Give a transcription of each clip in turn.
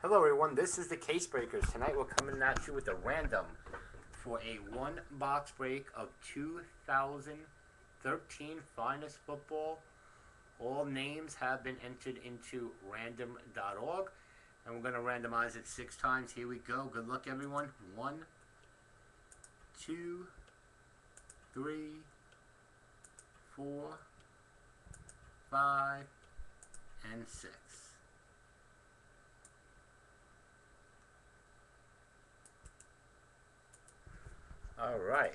Hello everyone, this is the Case Breakers. Tonight we're coming at you with a random for a one box break of 2013 Finest Football. All names have been entered into random.org and we're going to randomize it 6 times. Here we go. Good luck everyone. 1, 2, 3, 4, 5, and 6. All right.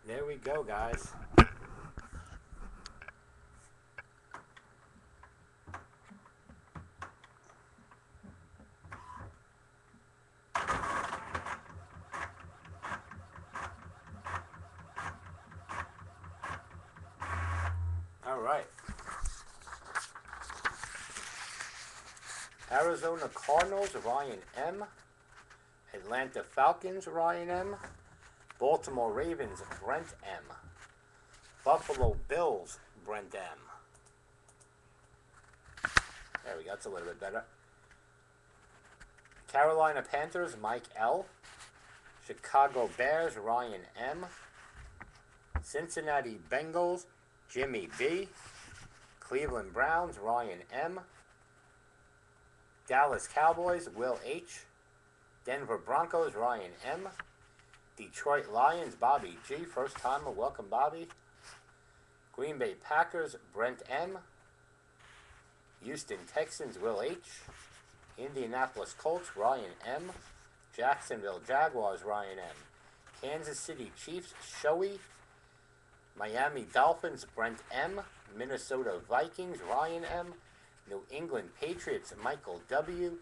There we go, guys. All right. Arizona Cardinals, Ryan M. Atlanta Falcons, Ryan M. Baltimore Ravens, Brent M. Buffalo Bills, Brent M. There we go, that's a little bit better. Carolina Panthers, Mike L. Chicago Bears, Ryan M. Cincinnati Bengals, Jimmy B. Cleveland Browns, Ryan M. Dallas Cowboys, Will H. Denver Broncos, Ryan M. Detroit Lions, Bobby G. First timer, welcome Bobby. Green Bay Packers, Brent M. Houston Texans, Will H. Indianapolis Colts, Ryan M. Jacksonville Jaguars, Ryan M. Kansas City Chiefs, Shoei. Miami Dolphins, Brent M. Minnesota Vikings, Ryan M. New England Patriots, Michael W.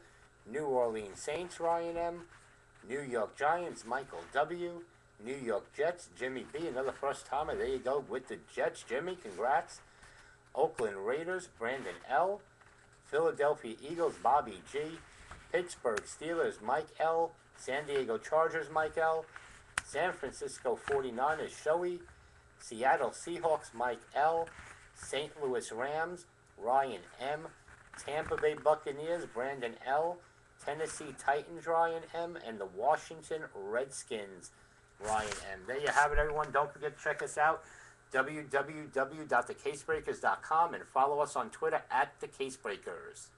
New Orleans Saints, Ryan M. New York Giants, Michael W. New York Jets, Jimmy B. Another first timer. There you go with the Jets, Jimmy. Congrats. Oakland Raiders, Brandon L. Philadelphia Eagles, Bobby G. Pittsburgh Steelers, Mike L. San Diego Chargers, Mike L. San Francisco 49ers, Shoei. Seattle Seahawks, Mike L. St. Louis Rams, Ryan M. Tampa Bay Buccaneers, Brandon L. Tennessee Titans, Ryan M. And the Washington Redskins, Ryan M. There you have it, everyone. Don't forget to check us out, www.thecasebreakers.com, and follow us on Twitter @thecasebreakers.